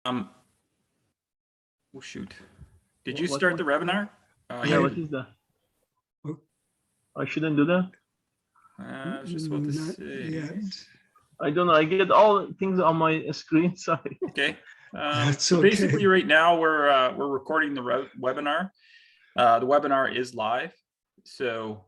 Oh shoot. Did you start the webinar? Yeah, what is that? I shouldn't do that? I was just about to say. I don't know. I get all things on my screen. Sorry. Okay. So okay. Basically, right now we're recording the webinar. The webinar is live, so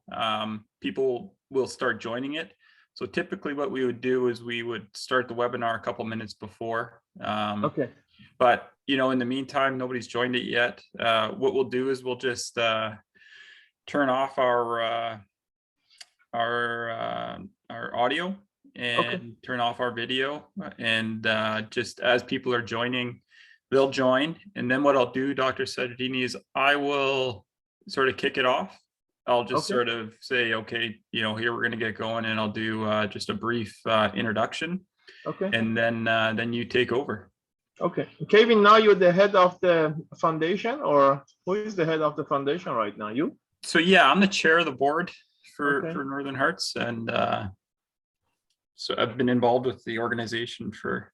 people will start joining it. So typically, what we would do is we would start the webinar a couple minutes before. Okay. But in the meantime, nobody's joined it yet. What we'll do is we'll just turn off our audio and turn off our video, and just as people are joining, they'll join. And then what I'll do, Dr. Sadreddini, is I will sort of kick it off. I'll just sort of say, okay, here we're going to get going, and I'll do just a brief introduction. Okay. And then you take over. Okay. Kevin, now you're the head of the foundation, or who is the head of the foundation right now? You? So yeah, I'm the chair of the board for Northern Hearts, and so I've been involved with the organization for.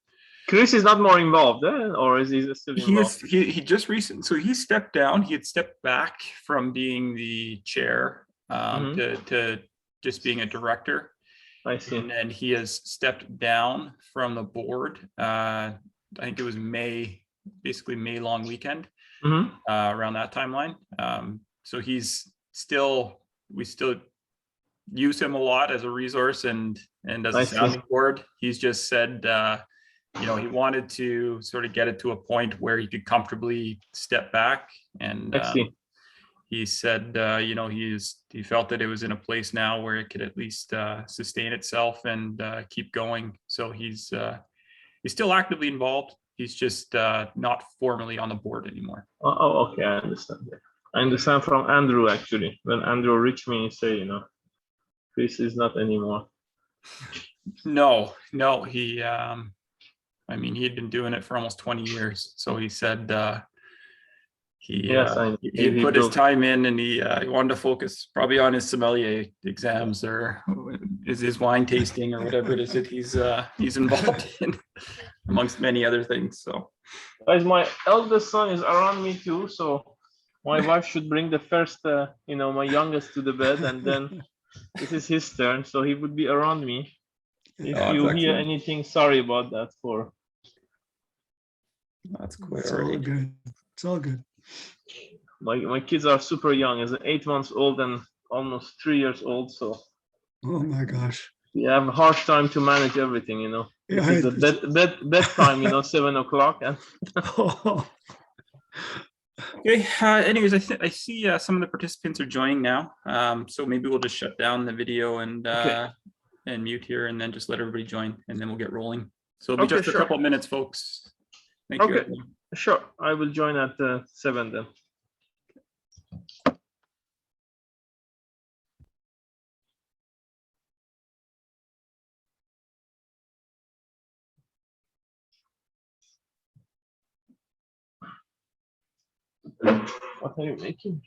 Chris is not more involved, or is he still involved? He just recently, so he stepped down. He had stepped back from being the chair to just being a director. I see. And then he has stepped down from the board. I think it was basically May long weekend, around that timeline. So he's we still use him a lot as a resource and as a sounding board. He's just said, he wanted to sort of get it to a point where he could comfortably step back. And he said, he felt that it was in a place now where it could at least sustain itself and keep going. So he's still actively involved. He's just not formally on the board anymore. Oh, okay, I understand. I understand from Andrew, actually. When Andrew reached me, he said, Chris is not anymore. No, he, he had been doing it for almost 20 years. So he said he put his time in, and he wanted to focus probably on his sommelier exams, or is his wine tasting, or whatever it is that he's involved in, amongst many other things. So, guys, my eldest son is around me too, so my wife should bring the first, my youngest to the bed, and then this is his turn, so he would be around me. If you hear anything, sorry about that. That's quite it's all good. It's all good. My kids are super young. Is 8 months old and almost 3 years old. So. Oh my gosh. You have a hard time to manage everything, Yeah, it's bedtime, 7 o'clock. And Okay. Anyways, I see some of the participants are joining now. So maybe we'll just shut down the video and mute here, and then just let everybody join, and then we'll get rolling. So it'll be just a couple of minutes, folks. Thank you. Okay. Sure. I will join at 7 then. What are you making?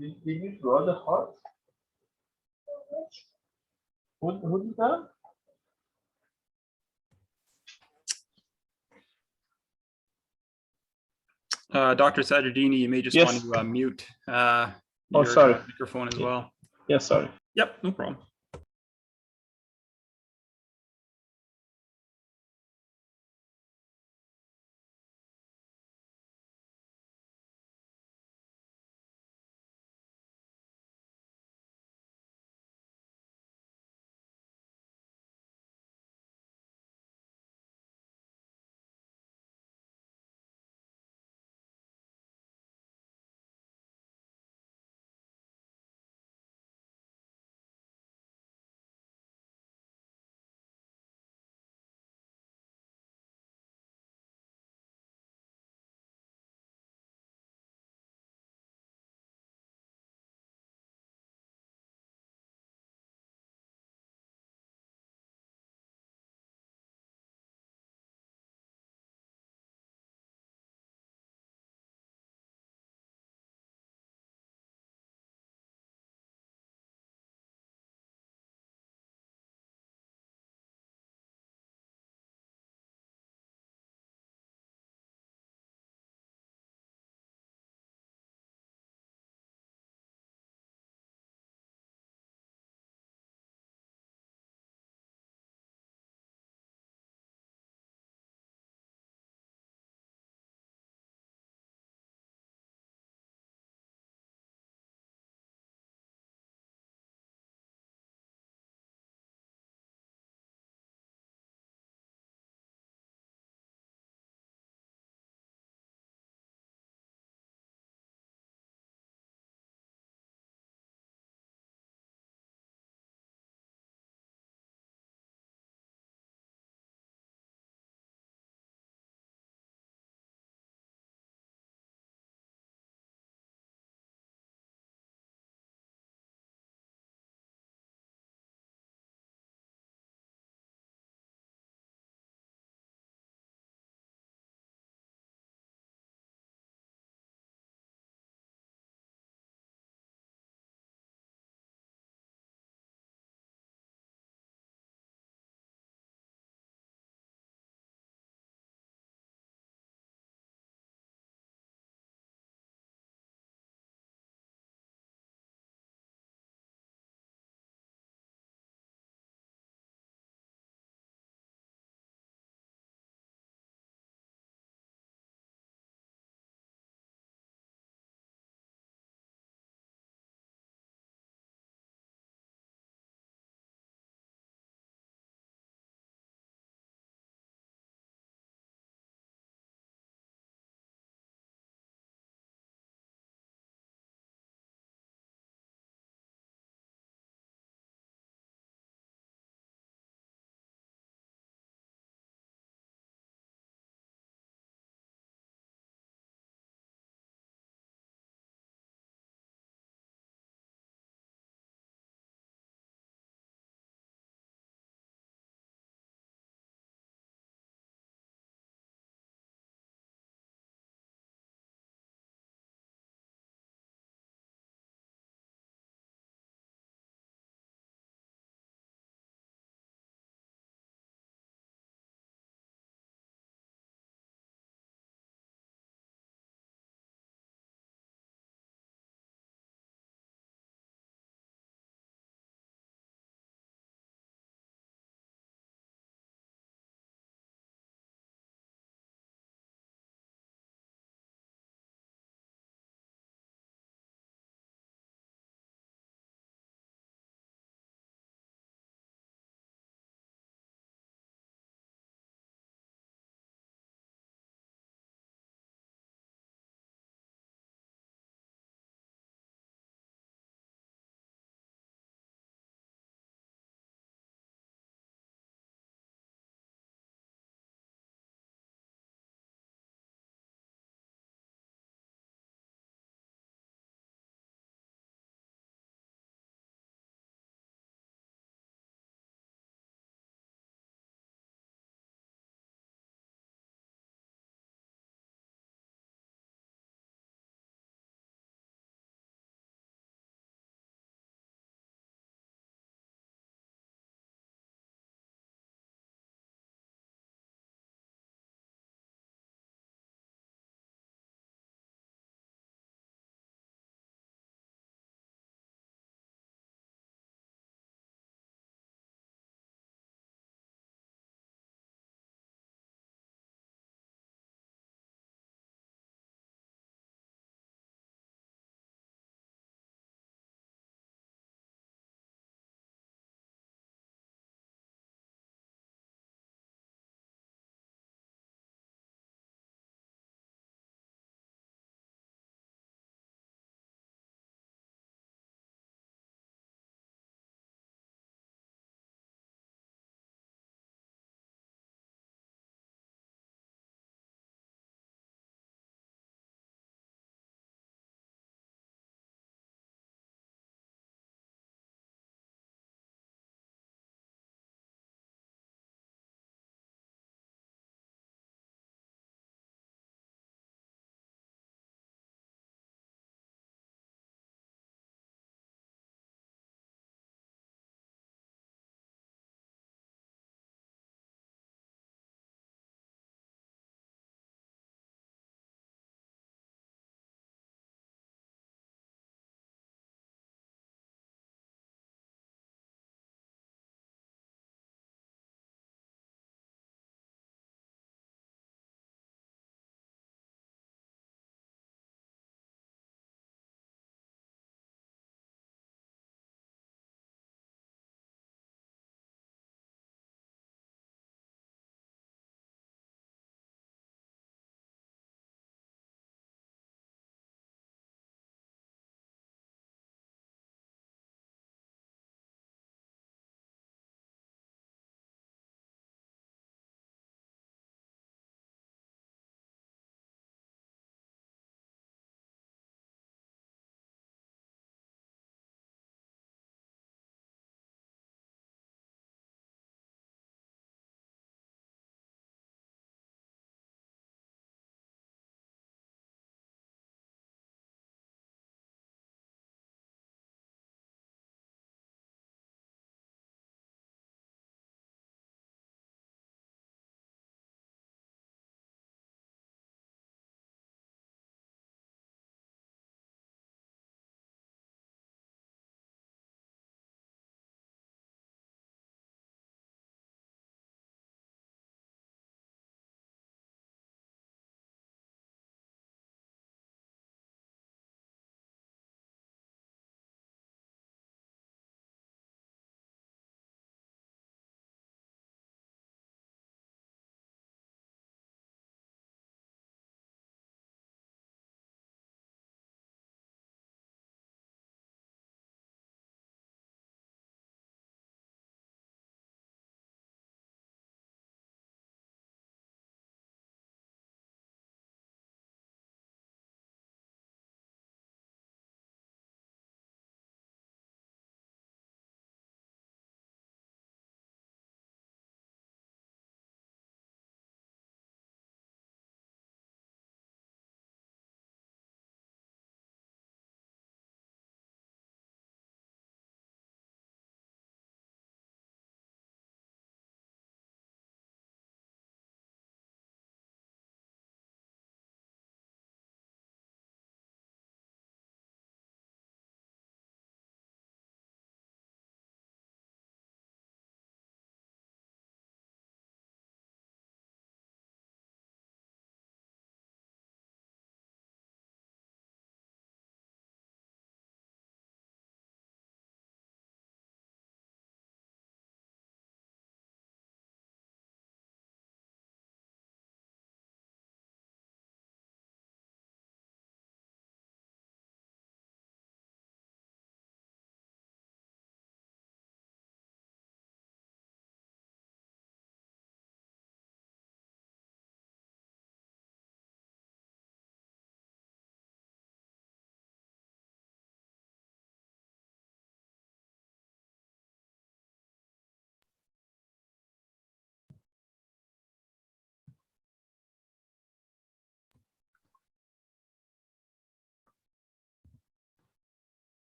Did you draw the heart? Who did that? Dr. Sadreddini, you may just want to mute your microphone as well. Yes, sorry. Yep, no problem.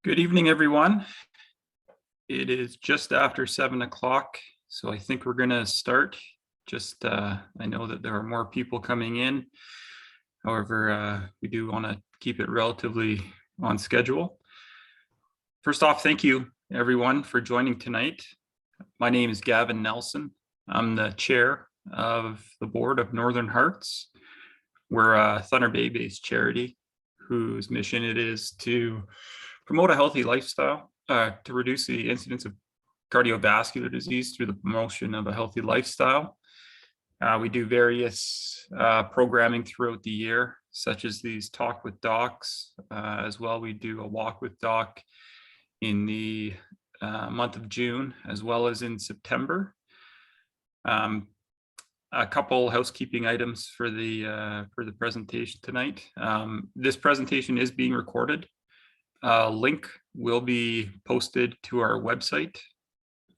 Good evening, everyone. It is just after 7 o'clock, so I think we're going to start. I know that there are more people coming in. However, we do want to keep it relatively on schedule. First off, thank you, everyone, for joining tonight. My name is Gavin Nelson. I'm the chair of the board of Northern Hearts. We're a Thunder Bay-based charity whose mission it is to promote a healthy lifestyle, to reduce the incidence of cardiovascular disease through the promotion of a healthy lifestyle. We do various programming throughout the year, such as these Talk with Docs. As well, we do a Walk with Doc in the month of June, as well as in September. A couple housekeeping items for the presentation tonight. This presentation is being recorded. A link will be posted to our website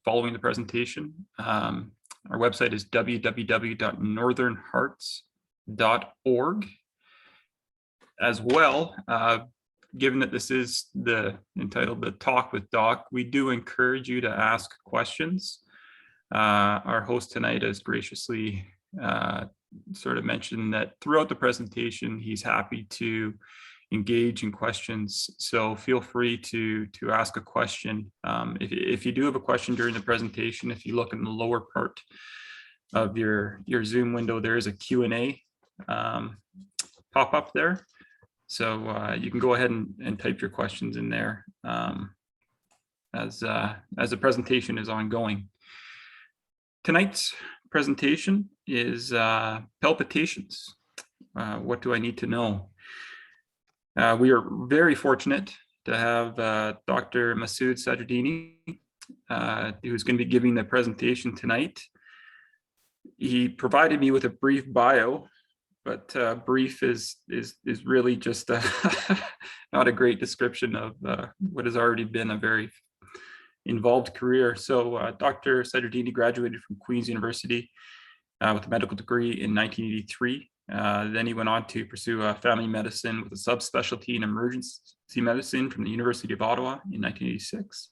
following the presentation. Our website is www.northernhearts.org. As well, given that this is entitled the Talk with Doc, we do encourage you to ask questions. Our host tonight has graciously sort of mentioned that throughout the presentation, he's happy to engage in questions. So feel free to ask a question. If you do have a question during the presentation, if you look in the lower part of your Zoom window, there is a Q&A pop up there. So you can go ahead and type your questions in there as the presentation is ongoing. Tonight's presentation is palpitations. What do I need to know? We are very fortunate to have Dr. Masoud Sadreddini, who's going to be giving the presentation tonight. He provided me with a brief bio, but brief is really just not a great description of what has already been a very involved career. So Dr. Sadreddini graduated from Queen's University with a medical degree in 1983. Then he went on to pursue family medicine with a subspecialty in emergency medicine from the University of Ottawa in 1986.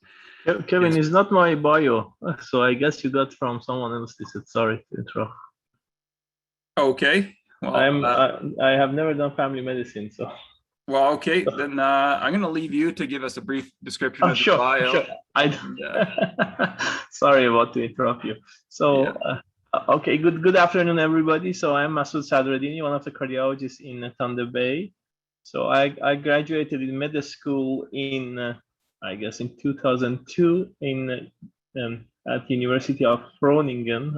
Kevin, it's not my bio, so I guess you got from someone else. This is sorry to interrupt. Okay. Well, I have never done family medicine, so. Well, okay, then I'm going to leave you to give us a brief description of the bio. Sure. Sorry about to interrupt you. So, yeah. Okay, good afternoon, everybody. So I'm Masoud Sadreddini, one of the cardiologists in Thunder Bay. So I graduated in med school in, I guess, in 2002 at the University of Groningen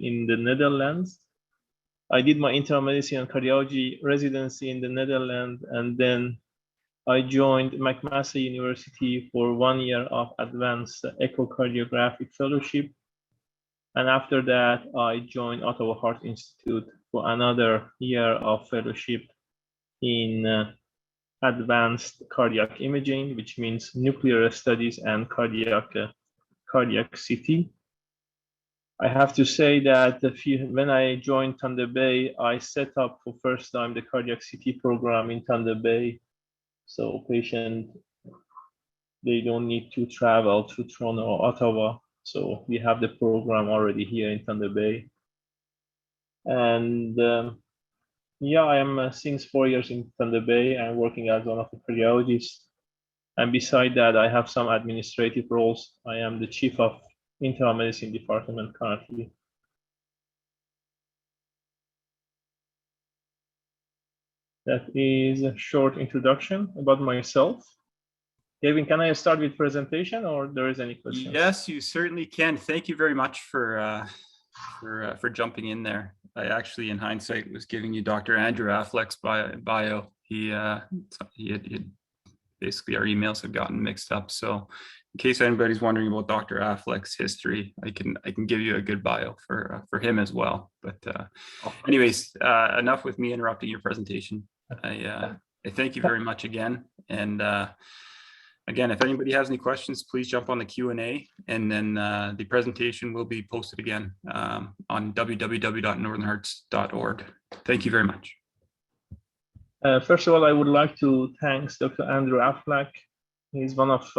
in the Netherlands. I did my internal medicine and cardiology residency in the Netherlands, and then I joined McMaster University for 1 year of advanced echocardiographic fellowship. And after that, I joined Ottawa Heart Institute for another year of fellowship in advanced cardiac imaging, which means nuclear studies and cardiac CT. I have to say that when I joined Thunder Bay, I set up for first time the cardiac CT program in Thunder Bay. So patients, they don't need to travel to Toronto or Ottawa. So we have the program already here in Thunder Bay. And yeah, I am since 4 years in Thunder Bay. I'm working as one of the cardiologists. And beside that, I have some administrative roles. I am the chief of internal medicine department currently. That is a short introduction about myself. Kevin, can I start with presentation, or there is any questions? Yes, you certainly can. Thank you very much for jumping in there. I actually, in hindsight, was giving you Dr. Andrew Affleck's bio. He basically our emails have gotten mixed up. So in case anybody's wondering about Dr. Affleck's history, I can give you a good bio for him as well. But anyways, enough with me interrupting your presentation. I thank you very much again. And again, if anybody has any questions, please jump on the Q&A, and then the presentation will be posted again on www.northernhearts.org. Thank you very much. First of all, I would like to thank Dr. Andrew Affleck He's one of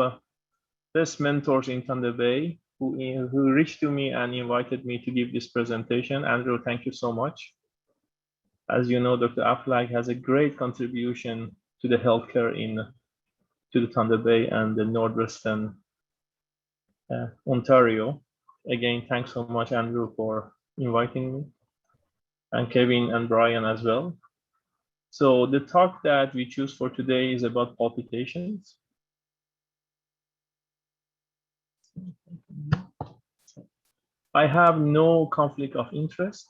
best mentors in Thunder Bay who reached to me and invited me to give this presentation. Andrew, thank you so much. As you know, Dr. Aflag has a great contribution to the healthcare to the Thunder Bay and the Northwestern Ontario. Again, thanks so much, Andrew, for inviting me, and Kevin and Brian as well. So the talk that we choose for today is about palpitations. I have no conflict of interest.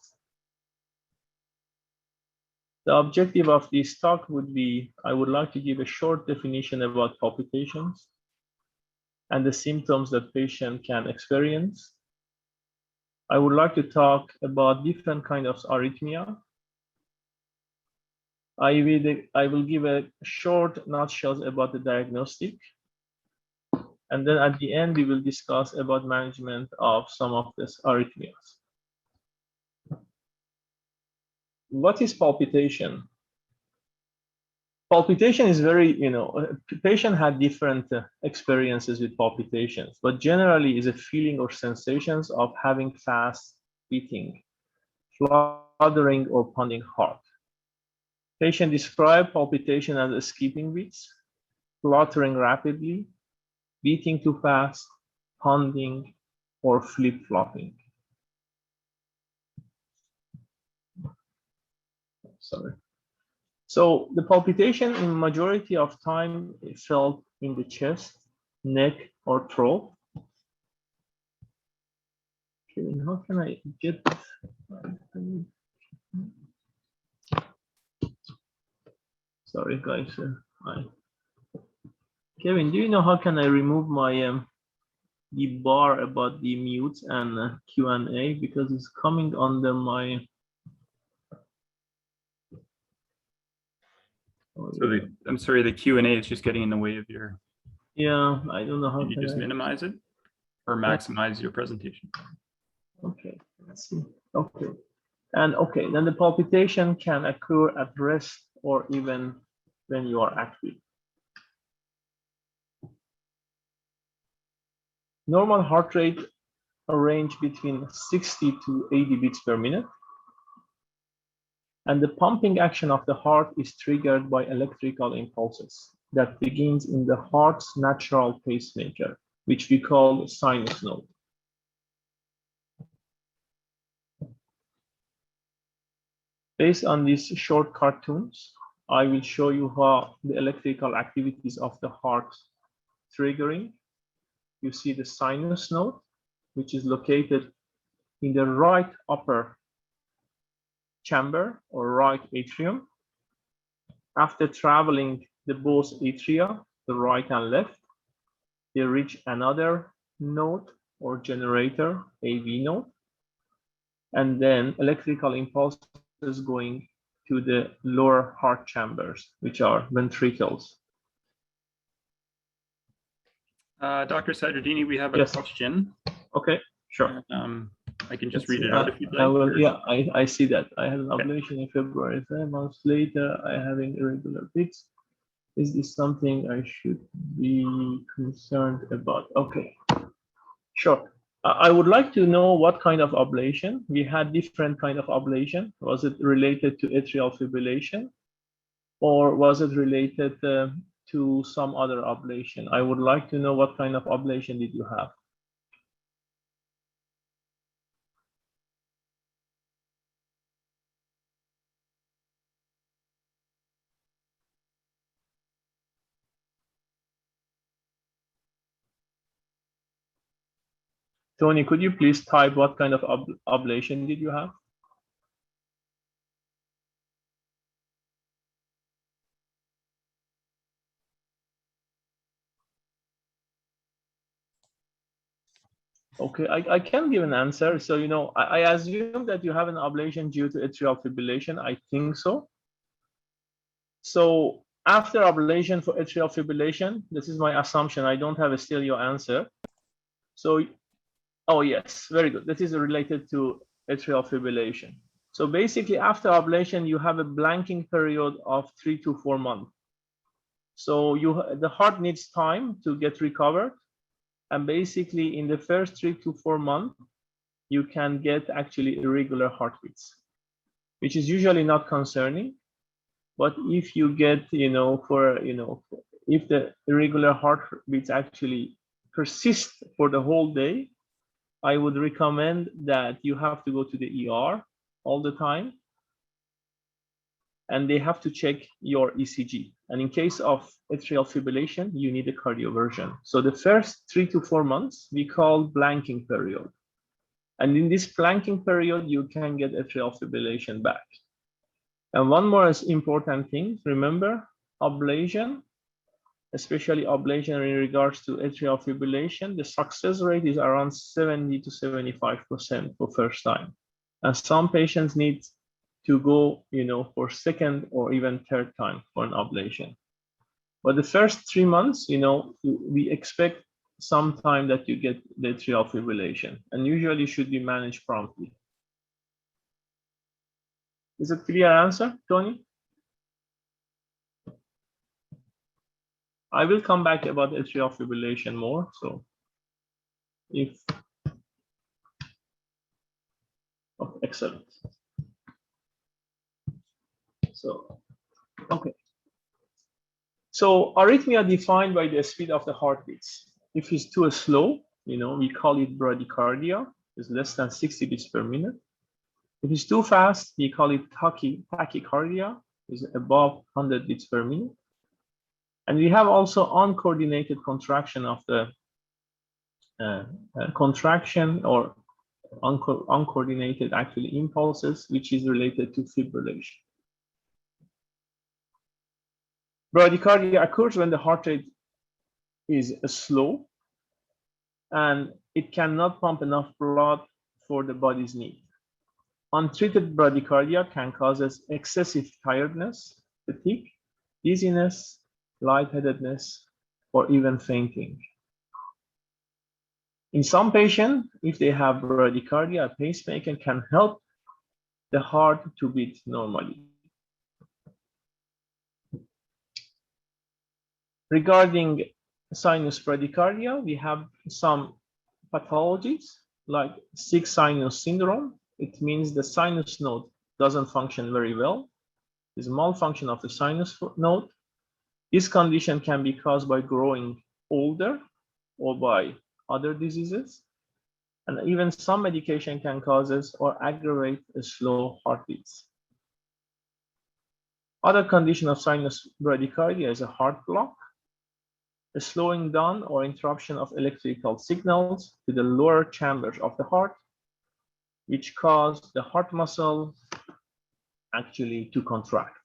The objective of this talk would be, I would like to give a short definition about palpitations and the symptoms that patient can experience. I would like to talk about different kinds of arrhythmia. I will give a short nutshell about the diagnostic. And then at the end, we will discuss about management of some of these arrhythmias. What is palpitation? Palpitation is very, patient had different experiences with palpitations, but generally is a feeling or sensations of having fast beating, fluttering or pounding heart. Patient describe palpitation as skipping beats, fluttering rapidly, beating too fast, pounding, or flip-flopping. Sorry. So the palpitation in majority of time is felt in the chest, neck, or throat. Kevin, how can I get this? Sorry, guys. Kevin, do you know how can I remove my the bar about the mute and Q&A, because it's coming under my. So I'm sorry, the Q&A is just getting in the way of your. Yeah, I don't know how. Can you just minimize it or maximize your presentation? Okay, let's see. Okay, and okay, then the palpitation can occur at rest or even when you are active. Normal heart rate range between 60 to 80 beats per minute. And the pumping action of the heart is triggered by electrical impulses that begins in the heart's natural pacemaker, which we call sinus node. Based on these short cartoons, I will show you how the electrical activities of the heart triggering. You see the sinus node, which is located in the right upper chamber or right atrium. After traveling the both atria, the right and left, they reach another node or generator, AV node, and then electrical impulses going to the lower heart chambers, which are ventricles. Dr. Sadreddini, we have a question. Okay, sure. I can just read it out if you'd like. I will, yeah, I see that. I had an ablation in February. 5 months later, I having irregular beats. Is this something I should be concerned about? Okay, sure. I would like to know what kind of ablation. We had different kind of ablation. Was it related to atrial fibrillation, or was it related to some other ablation? I would like to know what kind of ablation did you have? Tony, could you please type what kind of ablation did you have? Okay, I can give an answer. So, I assume that you have an ablation due to atrial fibrillation. I think so. So after ablation for atrial fibrillation, this is my assumption. I don't have still your answer. So, oh yes, very good. That is related to atrial fibrillation. So basically after ablation, you have a blanking period of 3 to 4 months. So the heart needs time to get recovered. And basically in the first 3 to 4 months, you can get actually irregular heartbeats, which is usually not concerning. But if you get, if the irregular heartbeats actually persist for the whole day, I would recommend that you have to go to the ER all the time, and they have to check your ECG. And in case of atrial fibrillation, you need a cardioversion. So the first 3 to 4 months, we call blanking period. And in this blanking period, you can get atrial fibrillation back. And one more important thing, remember, ablation, especially ablation in regards to atrial fibrillation, the success rate is around 70 to 75% for first time. And some patients need to go, for second or even third time for an ablation. But the first 3 months, we expect some time that you get the atrial fibrillation, and usually should be managed promptly. Is it a clear answer, Tony? I will come back about atrial fibrillation more. So excellent. So, okay. So arrhythmia defined by the speed of the heartbeats. If it's too slow, we call it bradycardia. It's less than 60 beats per minute. If it's too fast, we call it tachycardia. It's above 100 beats per minute. And we have also uncoordinated contraction of the contraction or uncoordinated actually impulses, which is related to fibrillation. Bradycardia occurs when the heart rate is slow and it cannot pump enough blood for the body's need. Untreated bradycardia can cause excessive tiredness, fatigue, dizziness, lightheadedness, or even fainting. In some patients, if they have bradycardia, a pacemaker can help the heart to beat normally. Regarding sinus bradycardia, we have some pathologies like sick sinus syndrome. It means the sinus node doesn't function very well. There's a malfunction of the sinus node. This condition can be caused by growing older or by other diseases. And even some medication can cause or aggravate a slow heartbeats. Other condition of sinus bradycardia is a heart block, a slowing down or interruption of electrical signals to the lower chambers of the heart, which cause the heart muscle actually to contract.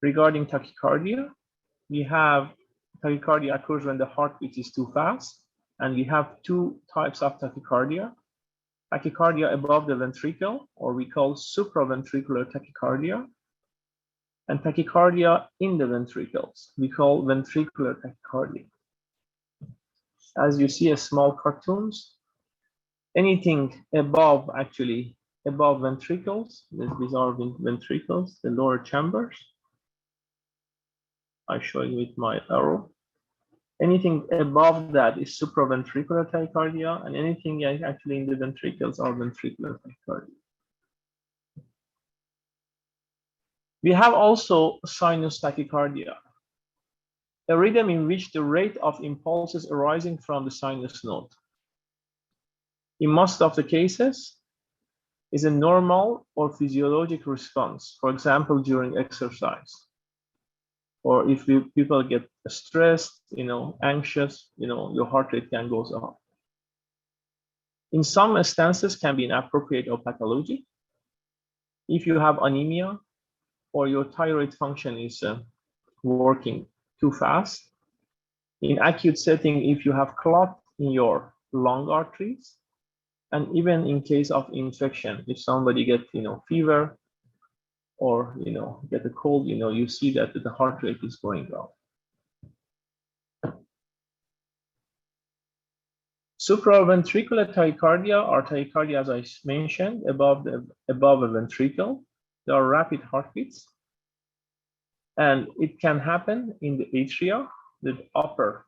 Regarding tachycardia, we have tachycardia occurs when the heartbeat is too fast, and we have 2 types of tachycardia. Tachycardia above the ventricle, or we call supraventricular tachycardia, and tachycardia in the ventricles, we call ventricular tachycardia. As you see as small cartoons, anything above ventricles, these are ventricles, the lower chambers. I show you with my arrow. Anything above that is supraventricular tachycardia, and anything actually in the ventricles are ventricular tachycardia. We have also sinus tachycardia, a rhythm in which the rate of impulses arising from the sinus node, in most of the cases, is a normal or physiologic response, for example, during exercise. Or if people get stressed, anxious, your heart rate can go up. In some instances, can be inappropriate or pathology. If you have anemia or your thyroid function is working too fast. In acute setting, if you have clot in your lung arteries, and even in case of infection, if somebody gets, fever, or get a cold, you see that the heart rate is going up. Supraventricular tachycardia or tachycardia, as I mentioned, above a ventricle. There are rapid heartbeats, and it can happen in the atria, the upper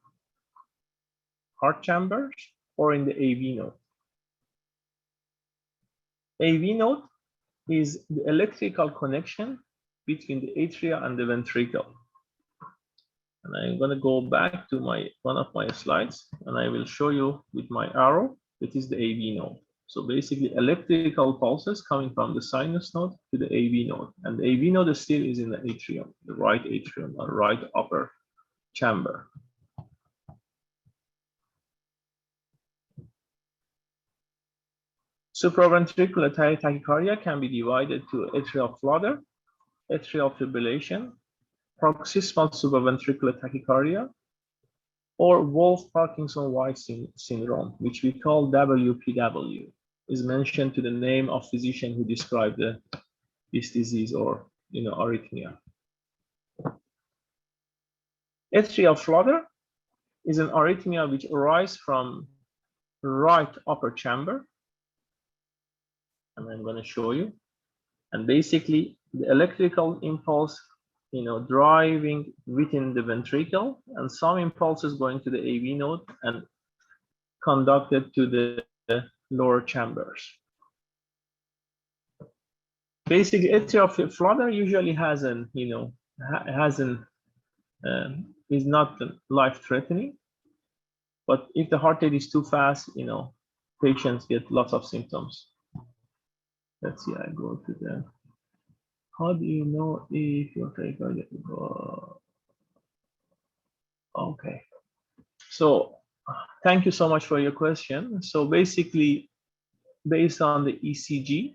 heart chambers, or in the AV node. AV node is the electrical connection between the atria and the ventricle. And I'm going to go back to one of my slides, and I will show you with my arrow. It is the AV node. So basically, electrical pulses coming from the sinus node to the AV node, and the AV node still is in the atrium, the right atrium or right upper chamber. Supraventricular tachycardia can be divided to atrial flutter, atrial fibrillation, paroxysmal supraventricular tachycardia, or Wolff-Parkinson-White syndrome, which we call WPW, is mentioned to the name of physician who described this disease or arrhythmia. Atrial flutter is an arrhythmia which arises from right upper chamber, and I'm going to show you. And basically, the electrical impulse driving within the ventricle, and some impulses going to the AV node and conducted to the lower chambers. Basically, atrial flutter usually is not life-threatening, but if the heart rate is too fast, patients get lots of symptoms. Let's see, I go to the. How do you know if your tachycardia? Okay. So thank you so much for your question. So basically, based on the ECG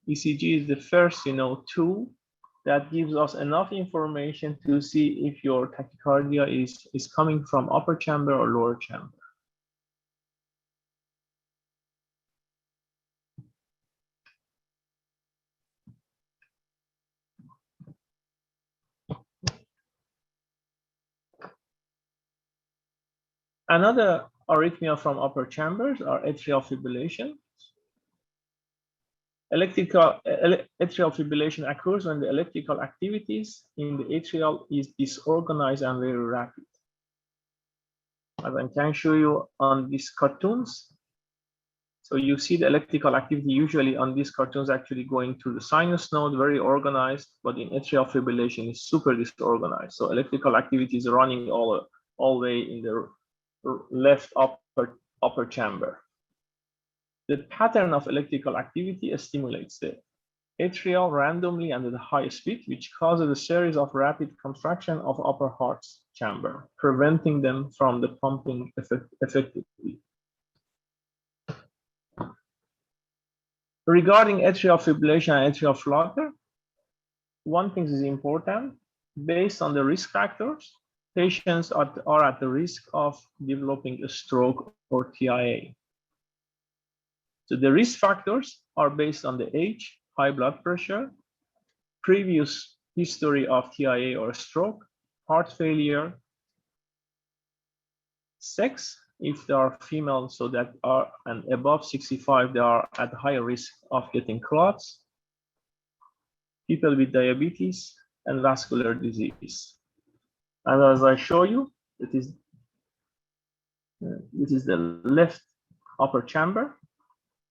is the first tool that gives us enough information to see if your tachycardia is coming from upper chamber or lower chamber. Another arrhythmia from upper chambers are atrial fibrillation. Atrial fibrillation occurs when the electrical activities in the atrial is disorganized and very rapid. As I can show you on these cartoons. So you see the electrical activity usually on these cartoons actually going through the sinus node, very organized, but in atrial fibrillation is super disorganized. So electrical activity is running all the way in the left upper chamber. The pattern of electrical activity stimulates the atrial randomly and at a high speed, which causes a series of rapid contraction of upper heart chamber, preventing them from the pumping effectively. Regarding atrial fibrillation and atrial flutter, one thing is important. Based on the risk factors, patients are at the risk of developing a stroke or TIA. So the risk factors are based on the age, high blood pressure, previous history of TIA or stroke, heart failure, sex, if they are female, so that are and above 65, they are at higher risk of getting clots, people with diabetes, and vascular disease. And as I show you, this is the left upper chamber.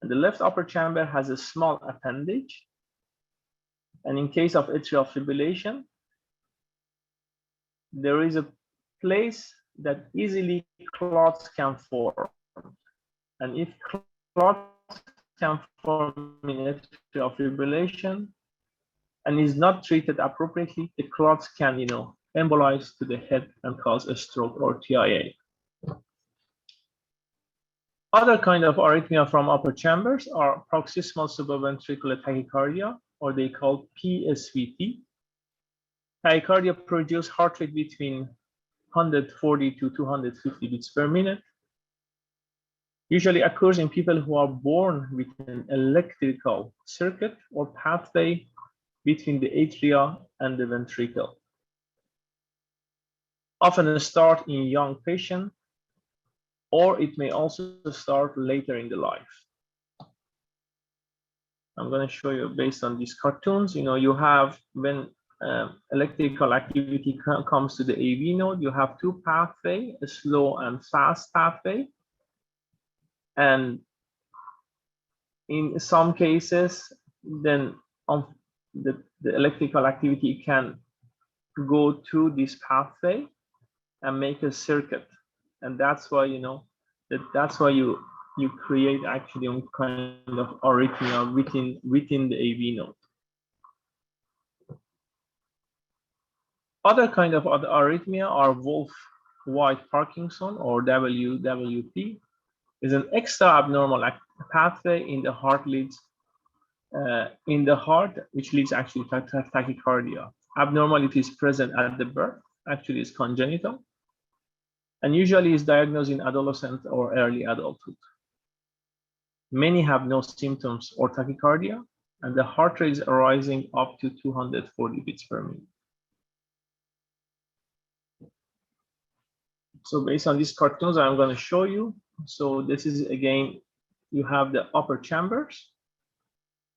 And the left upper chamber has a small appendage. And in case of atrial fibrillation, there is a place that easily clots can form. And if clots can form in atrial fibrillation and is not treated appropriately, the clots can, embolize to the head and cause a stroke or TIA. Other kind of arrhythmia from upper chambers are paroxysmal supraventricular tachycardia, or they call PSVT. Tachycardia produces heart rate between 140 to 250 beats per minute. Usually occurs in people who are born with an electrical circuit or pathway between the atria and the ventricle. Often start in young patients or it may also start later in the life. I'm going to show you based on these cartoons. You have when electrical activity comes to the AV node, you have two pathways, a slow and fast pathway. And in some cases, then the electrical activity can go through this pathway and make a circuit. And that's why, that's why you create actually a kind of arrhythmia within the AV node. Other kind of arrhythmia are Wolff-White Parkinson, or WWP, is an extra abnormal pathway in the heart leads which leads actually to tachycardia. Abnormality is present at the birth, actually is congenital, and usually is diagnosed in adolescent or early adulthood. Many have no symptoms or tachycardia, and the heart rate is rising up to 240 beats per minute. So based on these cartoons, I'm going to show you. So this is, again, you have the upper chambers,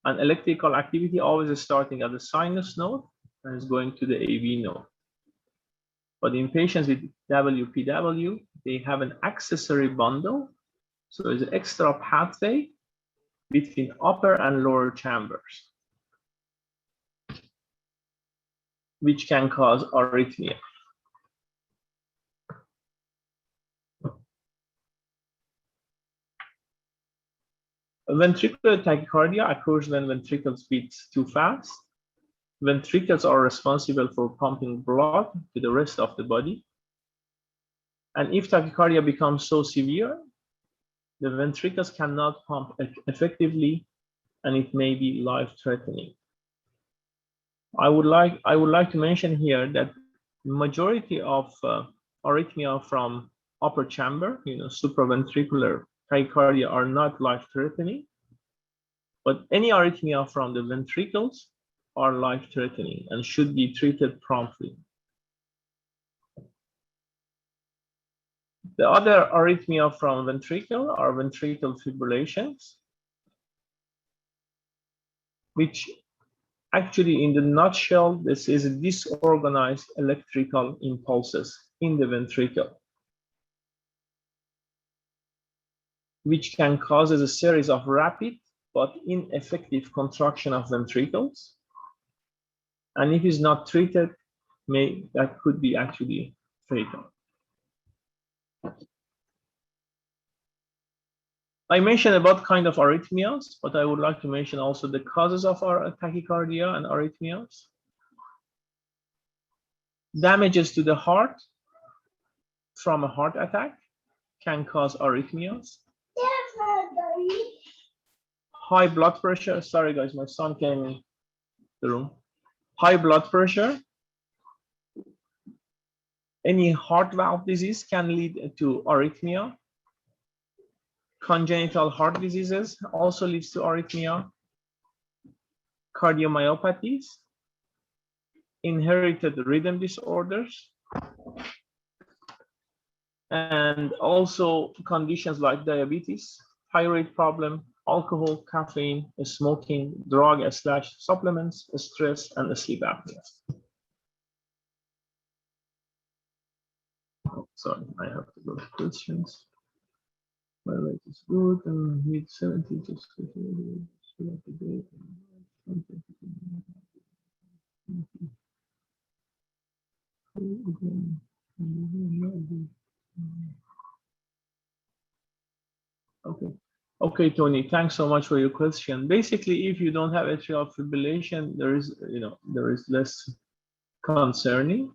and electrical activity always is starting at the sinus node and is going to the AV node. But in patients with WPW, they have an accessory bundle. So there's an extra pathway between upper and lower chambers, which can cause arrhythmia. Ventricular tachycardia occurs when ventricles beat too fast. Ventricles are responsible for pumping blood to the rest of the body. And if tachycardia becomes so severe, the ventricles cannot pump effectively, and it may be life-threatening. I would like to mention here that the majority of arrhythmia from upper chamber, supraventricular tachycardia, are not life-threatening, but any arrhythmia from the ventricles are life-threatening and should be treated promptly. The other arrhythmia from ventricle are ventricular fibrillations, which actually, in the nutshell, this is disorganized electrical impulses in the ventricle, which can cause a series of rapid but ineffective contraction of ventricles. And if it's not treated, that could be actually fatal. I mentioned about kind of arrhythmias, but I would like to mention also the causes of our tachycardia and arrhythmias. Damages to the heart from a heart attack can cause arrhythmias. High blood pressure, sorry guys, my son came in the room. High blood pressure, any heart valve disease can lead to arrhythmia. Congenital heart diseases also leads to arrhythmia. Cardiomyopathies, inherited rhythm disorders, and also conditions like diabetes, thyroid problem, alcohol, caffeine, smoking, drug/supplements, stress, and sleep apnea. Oh, sorry, I have to go to questions. My rate is good, and mid-70s, just Okay, Tony, thanks so much for your question. Basically, if you don't have atrial fibrillation, there is less concerning.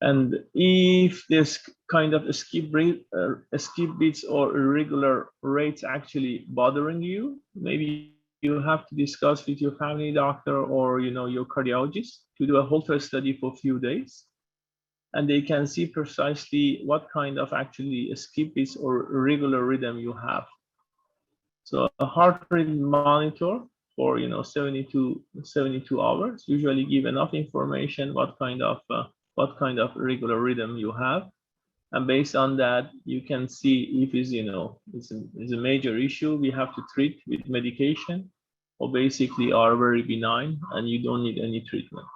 And if this kind of skip beats or irregular rates actually bothering you, maybe you have to discuss with your family doctor or your cardiologist to do a Holter study for a few days, and they can see precisely what kind of actually skip beats or irregular rhythm you have. So a heart rate monitor for 72 hours usually give enough information what kind of regular rhythm you have, And based on that, you can see if it's, it's a major issue we have to treat with medication, or basically are very benign and you don't need any treatment.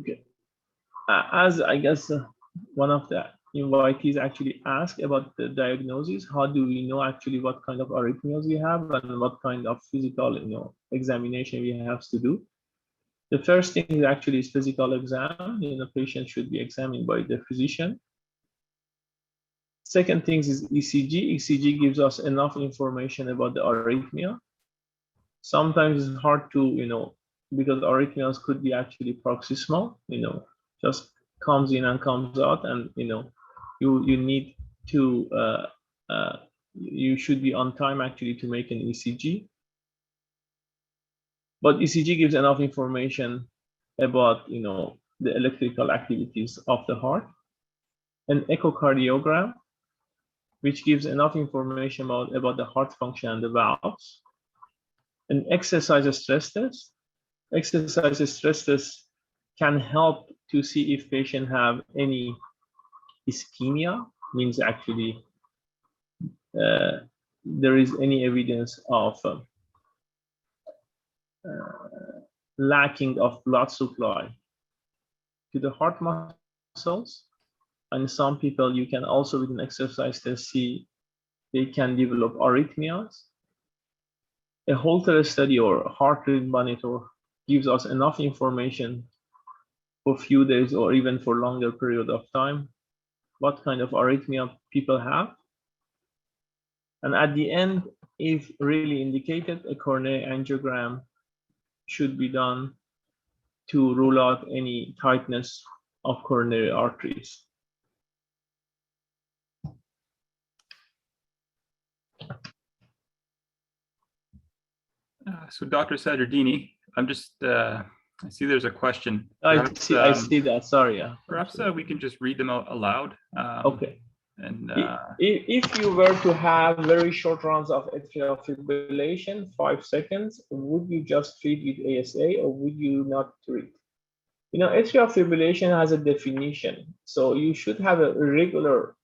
Okay. As I guess one of the invitees actually asked about the diagnosis, how do we know actually what kind of arrhythmias we have and what kind of physical, examination we have to do? The first thing is actually physical exam. The patient should be examined by the physician. Second thing is ECG. ECG gives us enough information about the arrhythmia. Sometimes it's hard to, because arrhythmias could be actually paroxysmal, just comes in and comes out, and you need to you should be on time actually to make an ECG. But ECG gives enough information about the electrical activities of the heart. An echocardiogram, which gives enough information about the heart function and the valves. An exercise stress test. Exercise stress test can help to see if patient have any ischemia, means actually there is any evidence of lacking of blood supply to the heart muscles. And some people, you can also with an exercise test see they can develop arrhythmias. A Holter study or heart rate monitor gives us enough information for a few days or even for longer period of time, what kind of arrhythmia people have. And at the end, if really indicated, a coronary angiogram should be done to rule out any tightness of coronary arteries. So Dr. Sadreddini, I'm just, I see there's a question. Perhaps, I see that, sorry. Yeah. Perhaps we can just read them out aloud. Okay. And if you were to have very short runs of atrial fibrillation, 5 seconds, would you just treat with ASA or would you not treat? Atrial fibrillation has a definition. So you should have a regular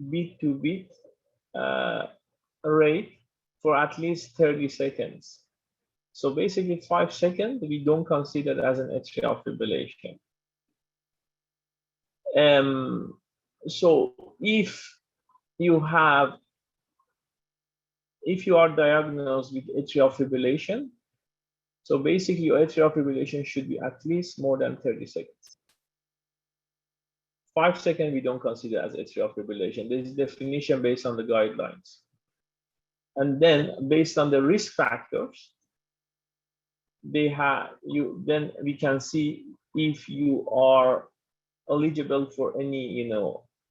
beat-to-beat rate for at least 30 seconds. So basically 5 seconds, we don't consider as an atrial fibrillation. So if you are diagnosed with atrial fibrillation, so basically your atrial fibrillation should be at least more than 30 seconds. 5 seconds we don't consider as atrial fibrillation. There is a definition based on the guidelines. And then based on the risk factors, then we can see if you are eligible for any,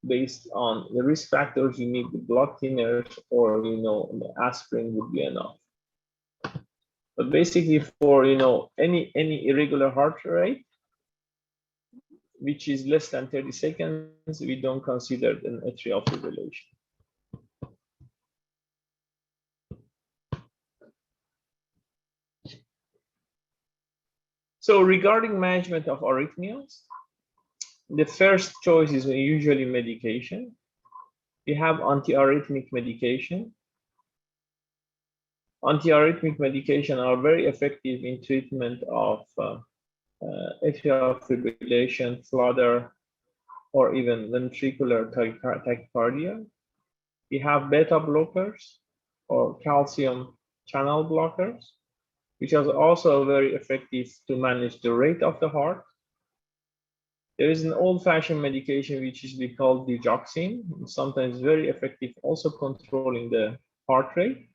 based on the risk factors, you need the blood thinners or, the aspirin would be enough. But basically for, any irregular heart rate, which is less than 30 seconds, we don't consider an atrial fibrillation. So regarding management of arrhythmias, the first choice is usually medication. We have antiarrhythmic medication. Antiarrhythmic medication are very effective in treatment of atrial fibrillation, flutter, or even ventricular tachycardia. We have beta blockers or calcium channel blockers, which is also very effective to manage the rate of the heart. There is an old-fashioned medication which is called digoxin, sometimes very effective also controlling the heart rate.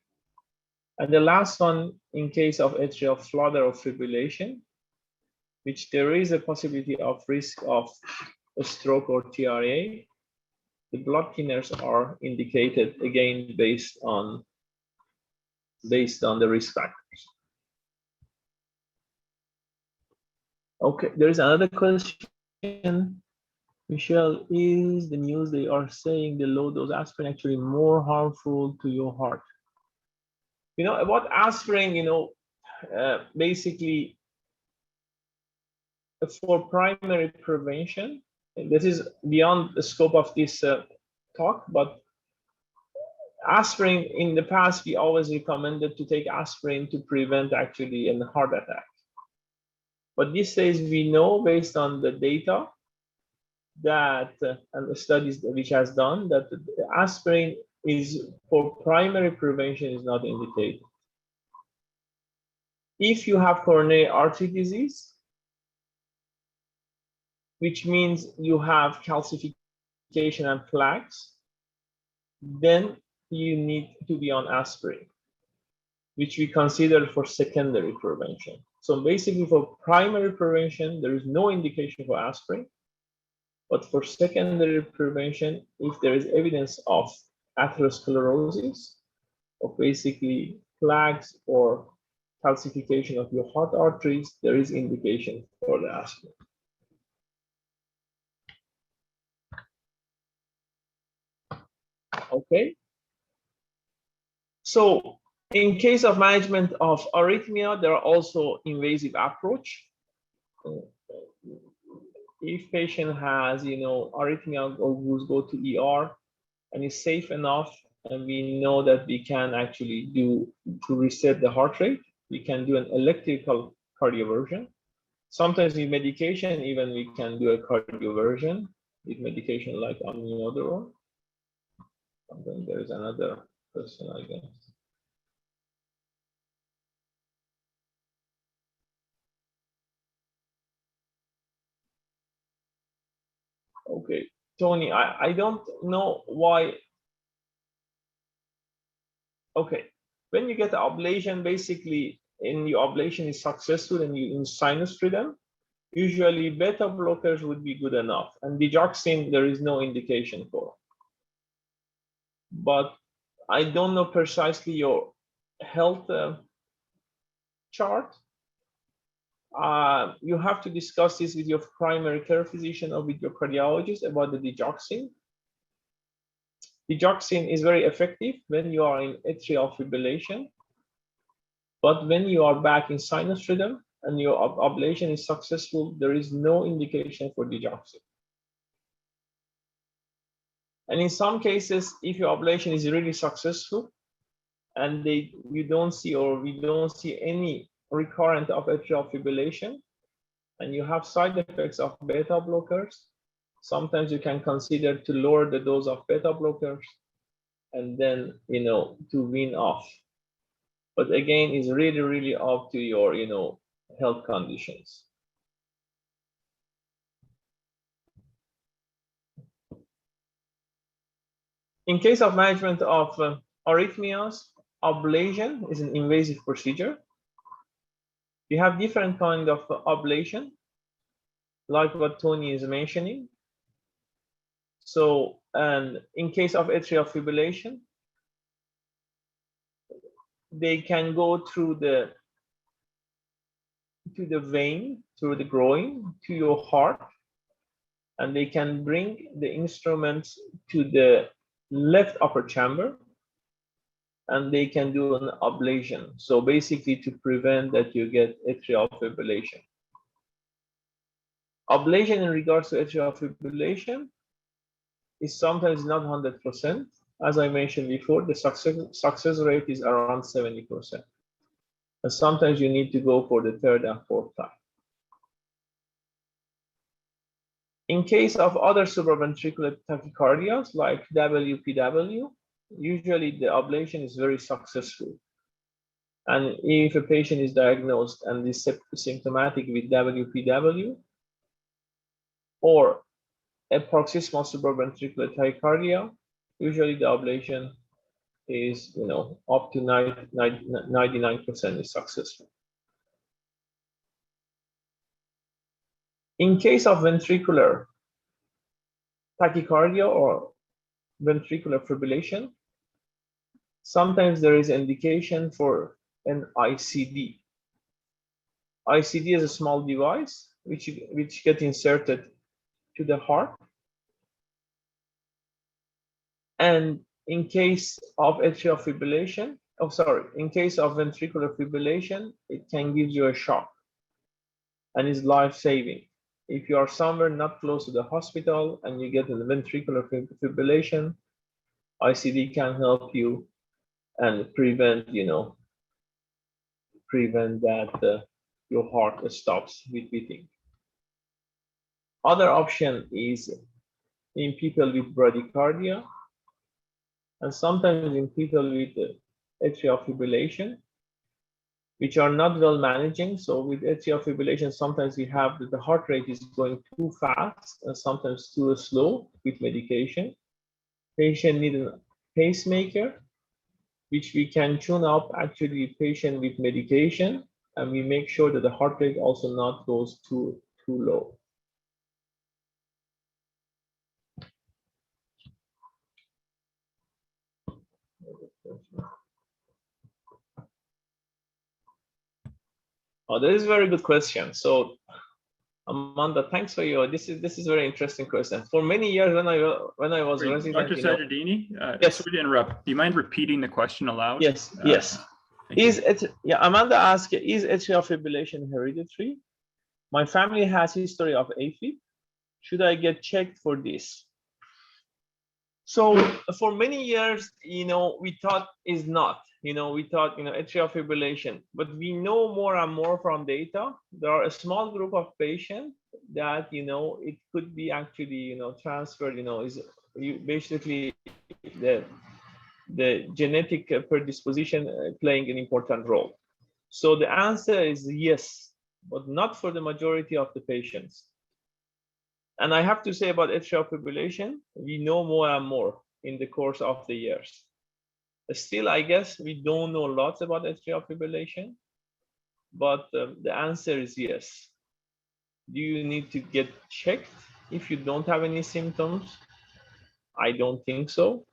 And the last one, in case of atrial flutter or fibrillation, which there is a possibility of risk of a stroke or TRA, the blood thinners are indicated again based on the risk factors. Okay, there is another question. Michelle, is the news they are saying the low dose aspirin actually more harmful to your heart? About aspirin, basically for primary prevention, this is beyond the scope of this talk, but aspirin in the past, we always recommended to take aspirin to prevent actually a heart attack. But these days we know based on the data that and the studies which has done that the aspirin is for primary prevention is not indicated. If you have coronary artery disease, which means you have calcification and plaques, then you need to be on aspirin, which we consider for secondary prevention. So basically for primary prevention, there is no indication for aspirin, but for secondary prevention, if there is evidence of atherosclerosis, or basically plaques or calcification of your heart arteries, there is indication for the aspirin. Okay. So in case of management of arrhythmia, there are also invasive approach. If patient has, arrhythmia or who's go to ER and is safe enough, and we know that we can actually do to reset the heart rate, we can do an electrical cardioversion. Sometimes with medication, even we can do a cardioversion with medication like amiodarone. And then there is another person, I guess. Okay, Tony, I don't know why. Okay, when you get the ablation, basically, in your ablation is successful and you in sinus freedom, usually beta blockers would be good enough. And digoxin, there is no indication for. But I don't know precisely your health chart. You have to discuss this with your primary care physician or with your cardiologist about the digoxin. Digoxin is very effective when you are in atrial fibrillation, but when you are back in sinus rhythm and your ablation is successful, there is no indication for digoxin. And in some cases, if your ablation is really successful and we don't see any recurrent of atrial fibrillation, and you have side effects of beta blockers, sometimes you can consider to lower the dose of beta blockers and then, to wean off. But again, it's really, really up to your, health conditions. In case of management of arrhythmias, ablation is an invasive procedure. You have different kind of ablation, like what Tony is mentioning. So, and in case of atrial fibrillation, they can go through the vein, through the groin, to your heart, and they can bring the instruments to the left upper chamber, and they can do an ablation. So basically to prevent that you get atrial fibrillation. Ablation in regards to atrial fibrillation is sometimes not 100%. As I mentioned before, the success rate is around 70%. And sometimes you need to go for the third and fourth time. In case of other supraventricular tachycardias like WPW, usually the ablation is very successful. And if a patient is diagnosed and is symptomatic with WPW or a paroxysmal supraventricular tachycardia, usually the ablation is, up to 99% is successful. In case of ventricular tachycardia or ventricular fibrillation, sometimes there is indication for an ICD. ICD is a small device which gets inserted to the heart. And in case of atrial fibrillation, oh, sorry, in case of ventricular fibrillation, it can give you a shock and is life-saving. If you are somewhere not close to the hospital and you get a ventricular fibrillation, ICD can help you and prevent, prevent that your heart stops with beating. Other option is in people with bradycardia, and sometimes in people with atrial fibrillation, which are not well managing. So with atrial fibrillation, sometimes we have that the heart rate is going too fast and sometimes too slow with medication. Patient need a pacemaker, which we can tune up actually patient with medication, and we make sure that the heart rate also not goes too low. Oh, that is a very good question. So Amanda, thanks for your, this is very interesting question. For many years when I was Wait, resident, Dr. Sadreddini, yes. sorry to interrupt. Do you mind repeating the question aloud? Yes, yes. Amanda asked, is atrial fibrillation hereditary? My family has history of AFib. Should I get checked for this? So for many years, we thought is not, we thought, atrial fibrillation, but we know more and more from data. There are a small group of patients that, it could be actually, transferred, is basically the genetic predisposition playing an important role. So the answer is yes, but not for the majority of the patients. And I have to say about atrial fibrillation, we know more and more in the course of the years. Still, I guess we don't know lots about atrial fibrillation, but the answer is yes. Do you need to get checked if you don't have any symptoms? I don't think so.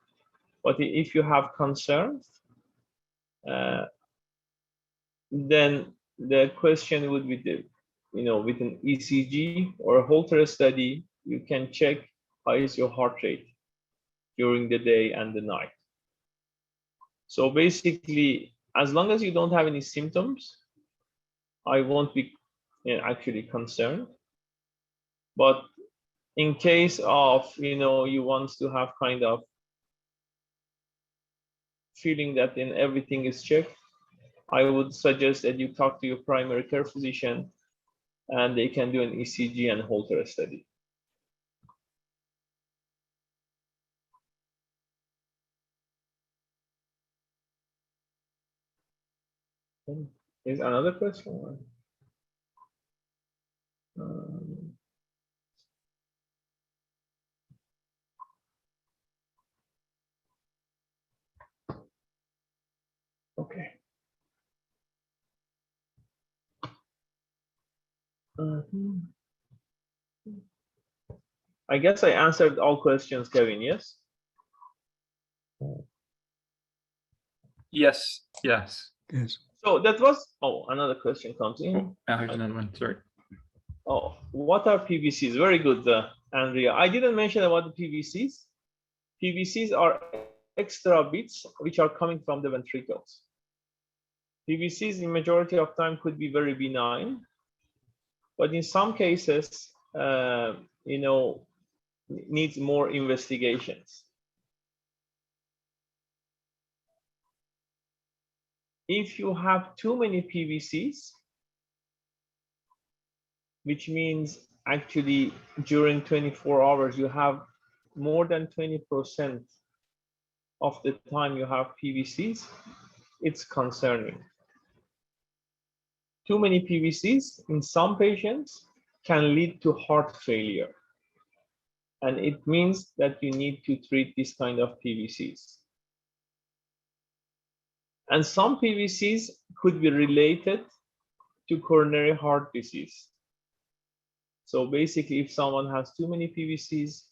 But if you have concerns, then the question would be with an ECG or a Holter study, you can check how is your heart rate during the day and the night. So basically, as long as you don't have any symptoms, I won't be actually concerned. But in case of, you want to have kind of feeling that then everything is checked, I would suggest that you talk to your primary care physician and they can do an ECG and Holter study. Is another question? Okay. I guess I answered all questions, Kevin, yes? Yes. Yes. So that was, another question comes in. Oh, here's another one, sorry. Oh, what are PVCs? Very good, Andrea. I didn't mention about the PVCs. PVCs are extra bits which are coming from the ventricles. PVCs in majority of time could be very benign, but in some cases, needs more investigations. If you have too many PVCs, which means actually during 24 hours, you have more than 20% of the time you have PVCs, it's concerning. Too many PVCs in some patients can lead to heart failure. And it means that you need to treat this kind of PVCs. And some PVCs could be related to coronary heart disease. So basically, if someone has too many PVCs,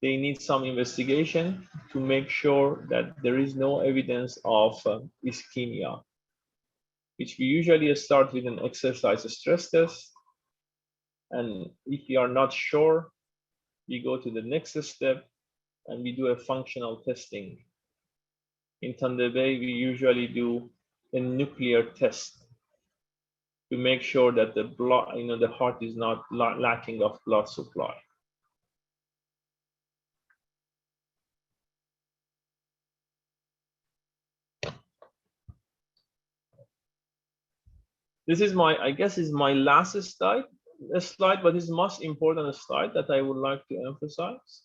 they need some investigation to make sure that there is no evidence of ischemia, which we usually start with an exercise stress test. And if we are not sure, we go to the next step and we do a functional testing in Thunder Bay, we usually do a nuclear test to make sure that the blood, the heart is not lacking of blood supply. This is I guess is my last slide, but it's most important slide that I would like to emphasize.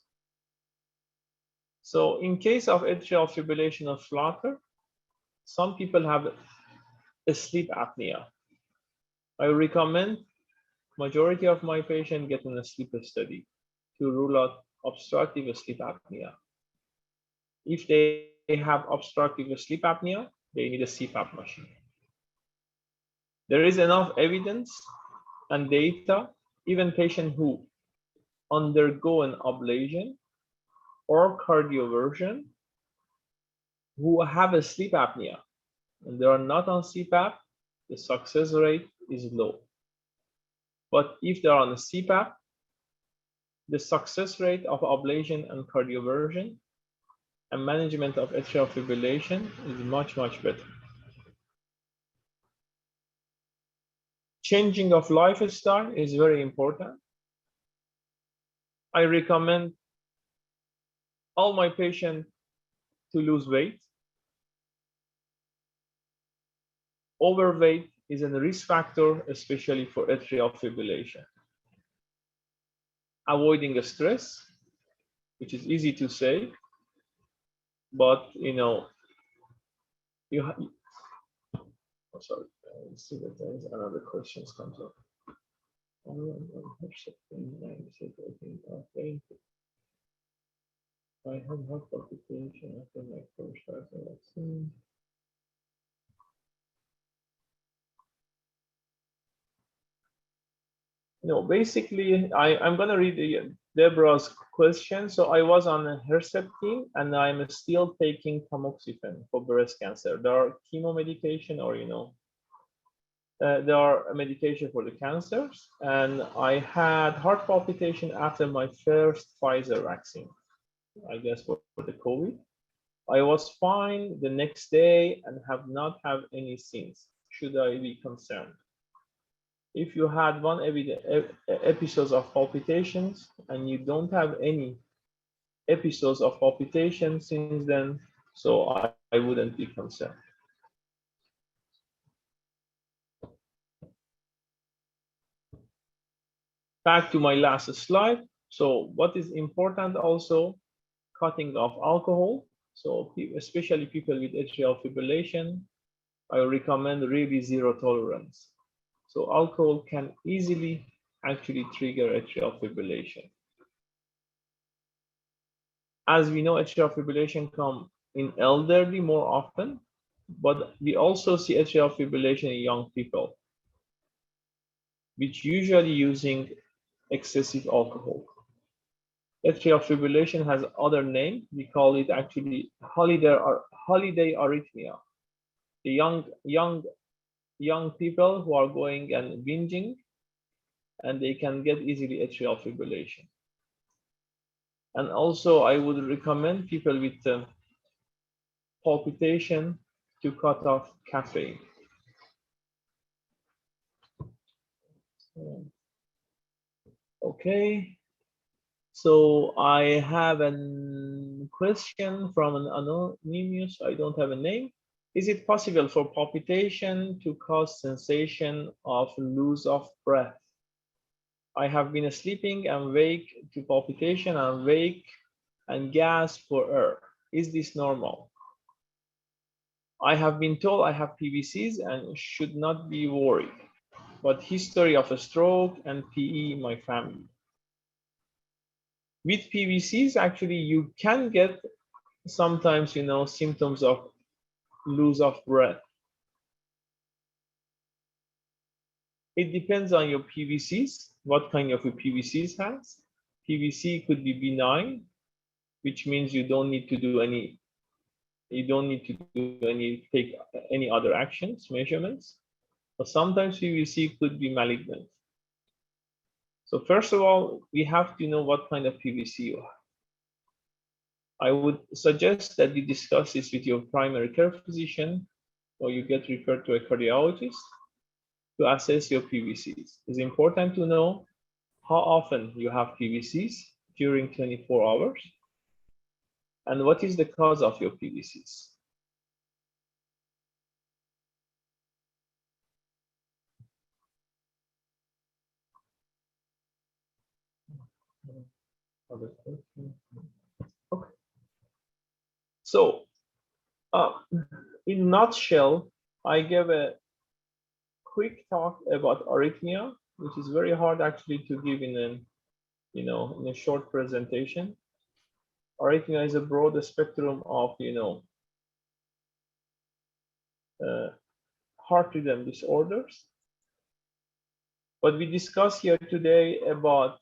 So in case of atrial fibrillation or flutter, some people have a sleep apnea. I recommend majority of my patients getting a sleep study to rule out obstructive sleep apnea. If they have obstructive sleep apnea, they need a CPAP machine. There is enough evidence and data, even patients who undergo an ablation or cardioversion who have a sleep apnea and they are not on CPAP, the success rate is low. But if they're on a CPAP, the success rate of ablation and cardioversion and management of atrial fibrillation is much, much better. Changing of lifestyle is very important. I recommend all my patients to lose weight. Overweight is a risk factor, especially for atrial fibrillation. Avoiding stress, which is easy to say, but oh, sorry, let's see if there's another question comes up. I have heart palpitation after my first vaccine. No, basically, I'm going to read Deborah's question. So I was on a Herceptin and I'm still taking tamoxifen for breast cancer. There are chemo medication or, there are a medication for the cancers. And I had heart palpitation after my first Pfizer vaccine, I guess for the COVID. I was fine the next day and have not had any since. Should I be concerned? If you had one episodes of palpitations and you don't have any episodes of palpitation since then, so I wouldn't be concerned. Back to my last slide. So what is important also, cutting off alcohol. So especially people with atrial fibrillation, I recommend really zero tolerance. So alcohol can easily actually trigger atrial fibrillation. As we know, atrial fibrillation comes in elderly more often, but we also see atrial fibrillation in young people, which usually using excessive alcohol. Atrial fibrillation has other name. We call it actually holiday arrhythmia. The young people who are going and binging, and they can get easily atrial fibrillation. And also, I would recommend people with palpitation to cut off caffeine. Okay, so I have a question from an anonymous, I don't have a name. Is it possible for palpitation to cause sensation of loss of breath? I have been sleeping and wake to palpitation and wake and gasp for air. Is this normal? I have been told I have PVCs and should not be worried, but history of a stroke and PE in my family. With PVCs, actually, you can get sometimes, symptoms of loss of breath. It depends on your PVCs, what kind of a PVCs has. PVC could be benign, which means you don't need to do any, take any other actions, measurements. But sometimes PVC could be malignant. So first of all, we have to know what kind of PVC you have. I would suggest that you discuss this with your primary care physician, or you get referred to a cardiologist to assess your PVCs. It's important to know how often you have PVCs during 24 hours and what is the cause of your PVCs. Okay. So, in a nutshell, I gave a quick talk about arrhythmia, which is very hard actually to give in a, in a short presentation. Arrhythmia is a broad spectrum of, heart rhythm disorders. But we discuss here today about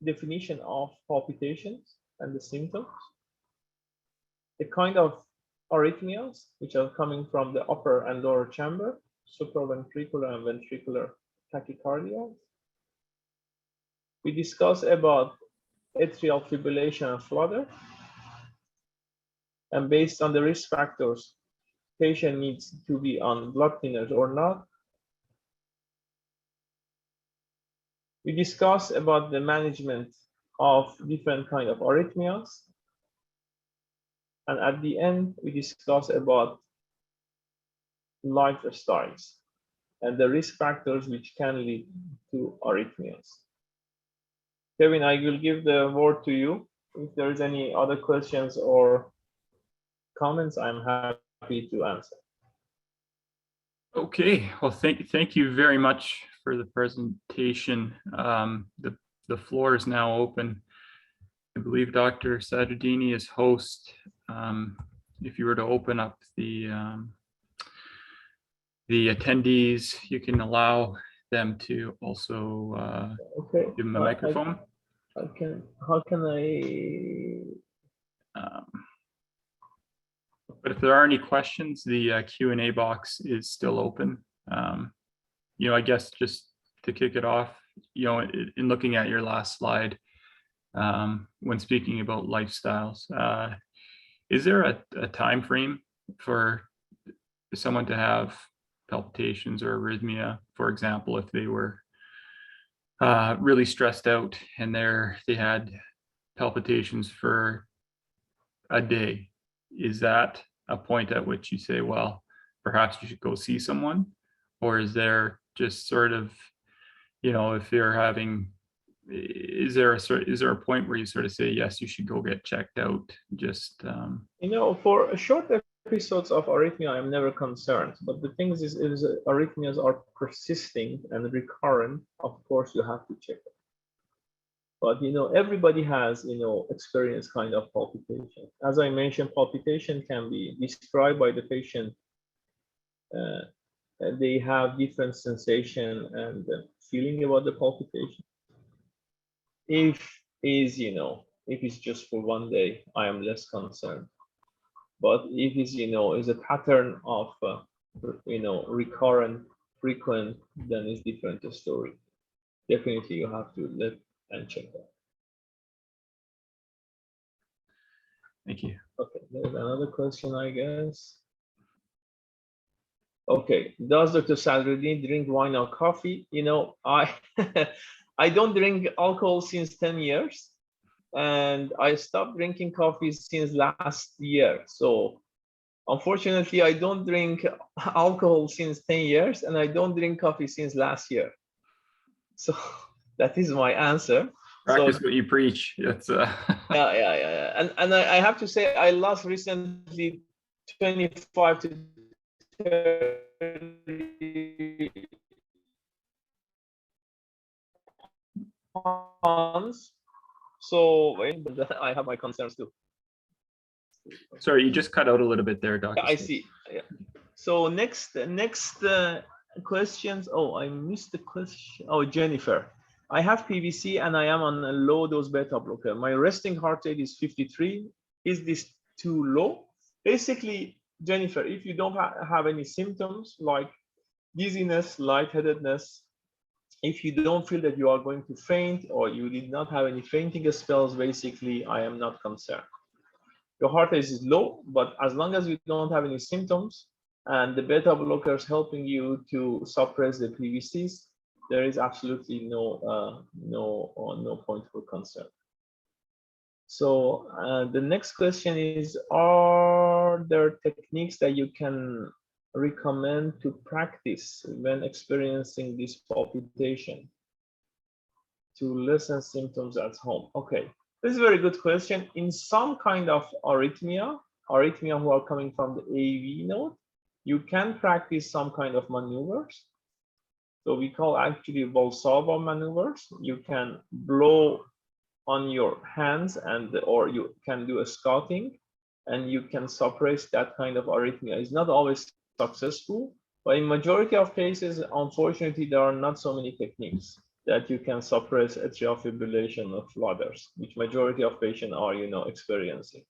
definition of palpitations and the symptoms, the kind of arrhythmias which are coming from the upper and lower chamber, supraventricular and ventricular tachycardia. We discuss about atrial fibrillation and flutter, and based on the risk factors, patient needs to be on blood thinners or not. We discuss about the management of different kind of arrhythmias. And at the end, we discuss about lifestyles and the risk factors which can lead to arrhythmias. Kevin, I will give the word to you. If there is any other questions or comments, I'm happy to answer. Okay, well, thank you very much for the presentation. The floor is now open. I believe Dr. Sadreddini is host. If you were to open up the attendees, you can allow them to also okay. give them a microphone. How can I? But if there are any questions, the Q&A box is still open. I guess just to kick it off, in looking at your last slide, when speaking about lifestyles, is there a time frame for someone to have palpitations or arrhythmia? For example, if they were really stressed out and they had palpitations for a day, is that a point at which you say, well, perhaps you should go see someone? Or is there just sort of, if you're having, is there a point where you sort of say, yes, you should go get checked out? Just for short episodes of arrhythmia, I'm never concerned. But the thing is arrhythmias are persisting and recurrent, of course you have to check it. But everybody has experienced kind of palpitation. As I mentioned, palpitation can be described by the patient. They have different sensation and feeling about the palpitation. If it's just for one day, I am less concerned. But if it's is a pattern of recurrent, frequent, then it's different story. Definitely you have to let and check that. Thank you. Okay, there's another question, I guess. Okay, does Dr. Sadreddini drink wine or coffee? I I don't drink alcohol since 10 years, and I stopped drinking coffee since last year. So unfortunately, I don't drink alcohol since 10 years, and I don't drink coffee since last year. So that is my answer. Practice what you preach. It's yeah. And I have to say, I lost recently 25 to 30 pounds. So I have my concerns too. Sorry, you just cut out a little bit there, Doctor. I see. Yeah. So next questions. Oh, I missed the question. Oh, Jennifer. I have PVC and I am on a low dose beta blocker. My resting heart rate is 53. Is this too low? Basically, Jennifer, if you don't have any symptoms like dizziness, lightheadedness, if you don't feel that you are going to faint or you did not have any fainting spells, basically, I am not concerned. Your heart rate is low, but as long as you don't have any symptoms and the beta blockers helping you to suppress the PVCs, there is absolutely no point for concern. So the next question is, are there techniques that you can recommend to practice when experiencing this palpitation to lessen symptoms at home? Okay, this is a very good question. In some kind of arrhythmia who are coming from the AV node, you can practice some kind of maneuvers. So we call actually Valsalva maneuvers. You can blow on your hands or you can do a scouting and you can suppress that kind of arrhythmia. It's not always successful, but in majority of cases, unfortunately, there are not so many techniques that you can suppress atrial fibrillation of flutters, which majority of patients are, experiencing.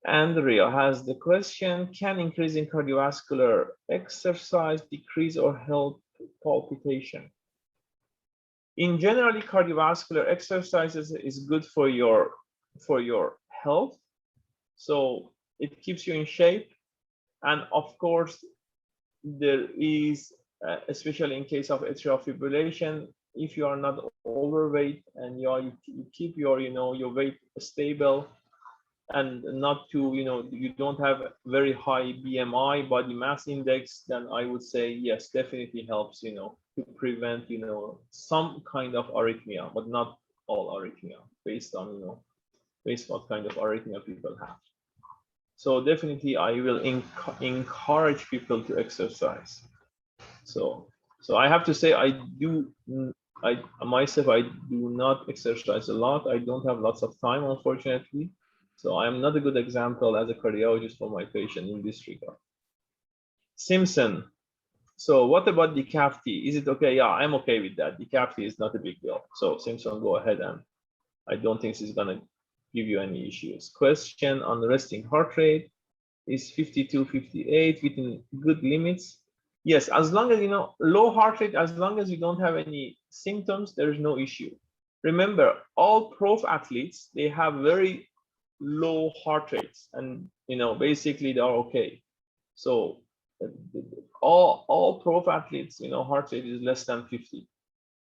Andrea has the question, can increasing cardiovascular exercise decrease or help palpitation? In general, cardiovascular exercises is good for your health. So it keeps you in shape. And of course, there is, especially in case of atrial fibrillation, if you are not overweight and you keep your, your weight stable and not to, you don't have very high BMI, body mass index, then I would say, yes, definitely helps, to prevent, some kind of arrhythmia, but not all arrhythmia based on, based what kind of arrhythmia people have. So definitely I will encourage people to exercise. So I have to say, I myself do not exercise a lot. I don't have lots of time, unfortunately. So I'm not a good example as a cardiologist for my patient in this regard. Simpson. So what about decavity? Is it okay? Yeah, I'm okay with that. Decavity is not a big deal. So Simpson, go ahead, and I don't think this is gonna give you any issues. Question on the resting heart rate is 52, 58 within good limits. Yes, as long as low heart rate, as long as you don't have any symptoms, there is no issue. Remember, all prof athletes, they have very low heart rates, and basically they are okay. So all prof athletes, heart rate is less than 50,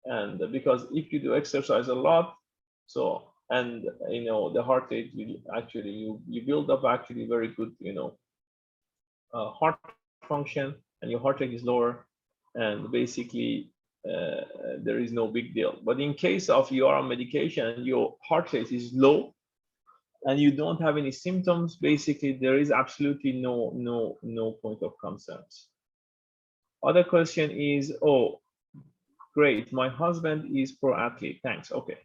and because if you do exercise a lot, so and the heart rate will actually you build up actually very good heart function, and your heart rate is lower, and basically there is no big deal. But in case of you are on medication and your heart rate is low and you don't have any symptoms, basically there is absolutely no point of concerns. Other question is, oh, great, my husband is pro athlete. Thanks. Okay.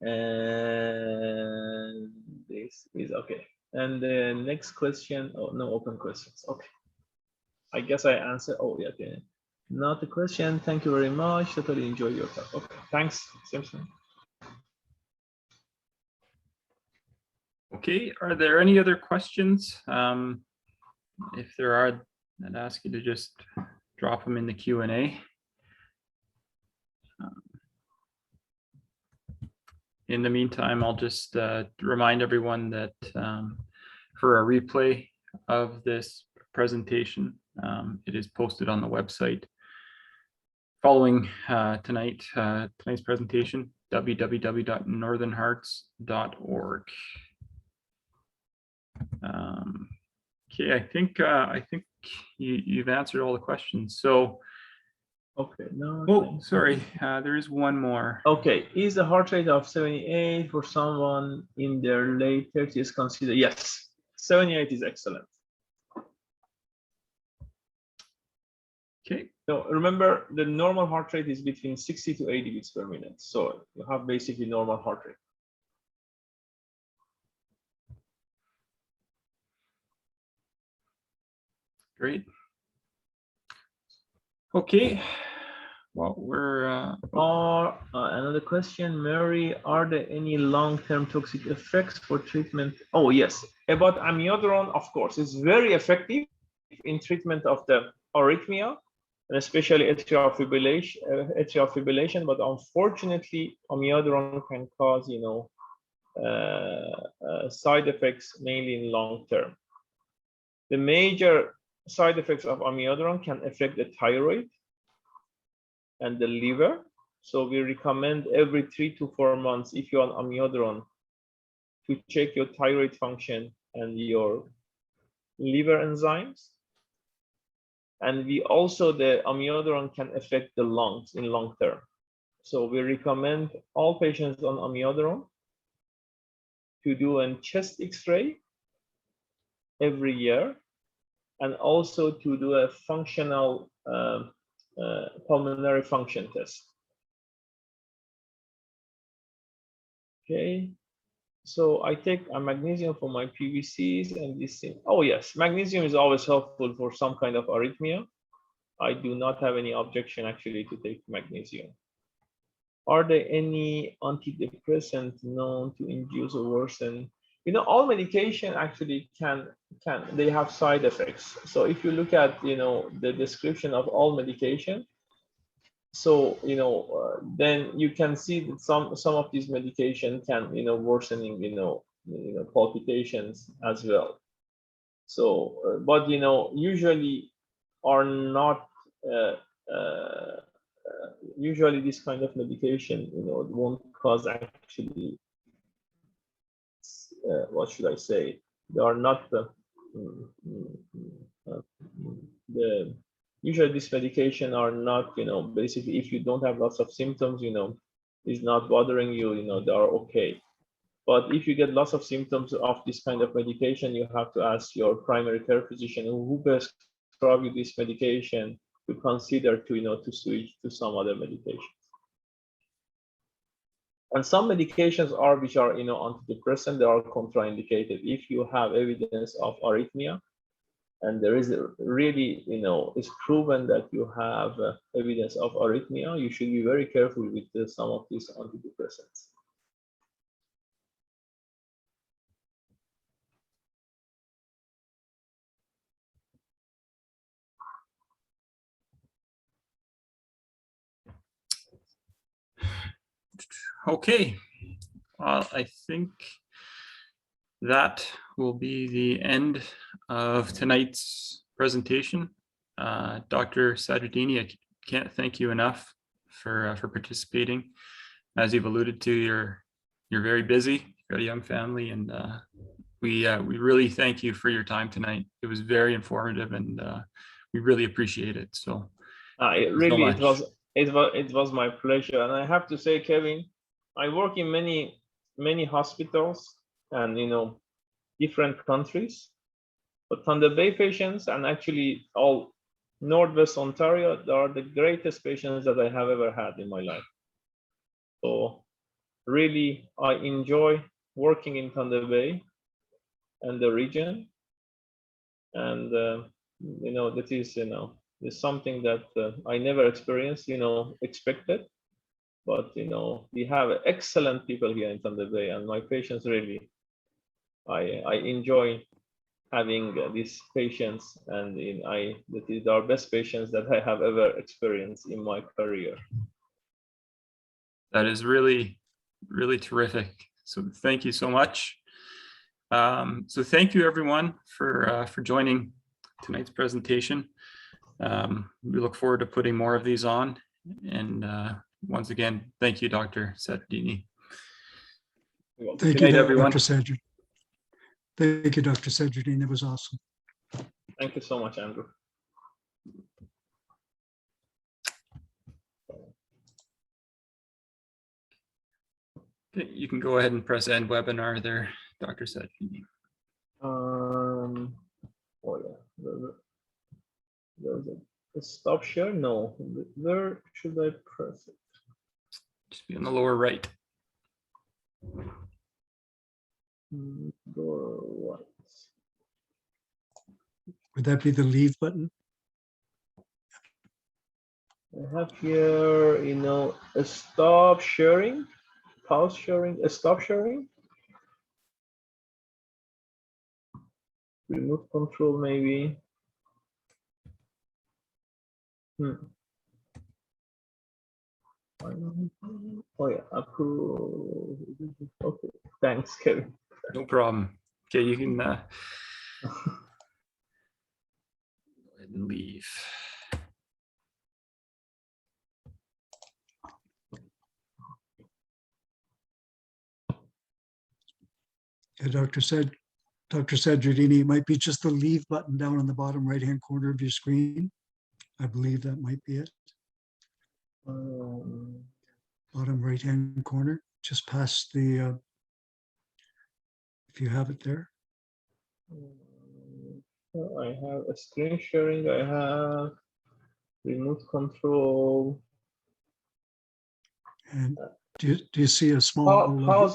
And this is okay. And the next question, oh, no open questions. Okay. I guess I answered. Oh, yeah, okay. Not a question. Thank you very much. Totally enjoy your talk. Okay. Thanks, Simpson. Okay. Are there any other questions? If there are, I'd ask you to just drop them in the Q&A. In the meantime, I'll just remind everyone that for a replay of this presentation, it is posted on the website following tonight's presentation, www.northernhearts.org. Okay, I think you've answered all the questions. So. Okay, no. Oh, sorry, there is one more. Okay, is the heart rate of 78 for someone in their late 30s considered? Yes, 78 is excellent. Okay. So remember, the normal heart rate is between 60 to 80 beats per minute. So you have basically normal heart rate. Great. Okay. Well, we're another question, Mary, are there any long-term toxic effects for treatment? Oh, yes. About amiodarone, of course, it's very effective in treatment of the arrhythmia. and especially atrial fibrillation, but unfortunately, amiodarone can cause, side effects mainly in long term. The major side effects of amiodarone can affect the thyroid and the liver. So we recommend every 3 to 4 months, if you're on amiodarone, to check your thyroid function and your liver enzymes. And we also, the amiodarone can affect the lungs in long term. So we recommend all patients on amiodarone to do a chest X-ray every year, and also to do a functional pulmonary function test. Okay, so I take a magnesium for my PVCs and this thing. Oh yes, magnesium is always helpful for some kind of arrhythmia. I do not have any objection actually to take magnesium. Are there any antidepressants known to induce or worsen? All medication actually they have side effects. So if you look at, the description of all medication, so, then you can see that some of these medication can, worsening, palpitations as well. So, but, usually are not, usually this kind of medication, won't cause actually, what should I say? They are not usually this medication are not, basically if you don't have lots of symptoms, is not bothering you, they are okay. But if you get lots of symptoms of this kind of medication, you have to ask your primary care physician who prescribed you this medication to consider to, to switch to some other medication. And some medications which are, antidepressant, they are contraindicated. If you have evidence of arrhythmia, and there is really, it's proven that you have evidence of arrhythmia, you should be very careful with some of these antidepressants. Okay, well, I think that will be the end of tonight's presentation. Dr. Sadreddini, I can't thank you enough for participating. As you've alluded to, you're very busy, you've got a young family, and we really thank you for your time tonight. It was very informative, and we really appreciate it. So it was my pleasure. And I have to say, Kevin, I work in many hospitals and different countries, but Thunder Bay patients and actually all Northwest Ontario, they are the greatest patients that I have ever had in my life. So really, I enjoy working in Thunder Bay and the region, and that is is something that I never experienced, expected. But we have excellent people here in Thunder Bay, and my patients really, I enjoy having these patients, and that is our best patients that I have ever experienced in my career. That is really, really terrific. So thank you so much. So thank you everyone for joining tonight's presentation. We look forward to putting more of these on. And once again, thank you, Dr. Sadreddini. Thank you, Dr. Sadreddini. Thank you, Dr. Sadreddini. That was awesome. Thank you so much, Andrew. Okay, you can go ahead and press end webinar there, Dr. Sadreddini. Oh yeah, there's a stop share. No, where should I press it? Just be on the lower right. Lower right. Would that be the leave button? I have here, a stop sharing, pause sharing, a stop sharing. Remote control, maybe. Oh yeah, approve. Okay, thanks, Kevin. No problem. Okay, you can go ahead and leave. Yeah, Dr. Sadreddini, it might be just the leave button down on the bottom right-hand corner of your screen. I believe that might be it. Bottom right-hand corner, just past the, if you have it there. I have a screen sharing, I have remote control. And do you see a small Pause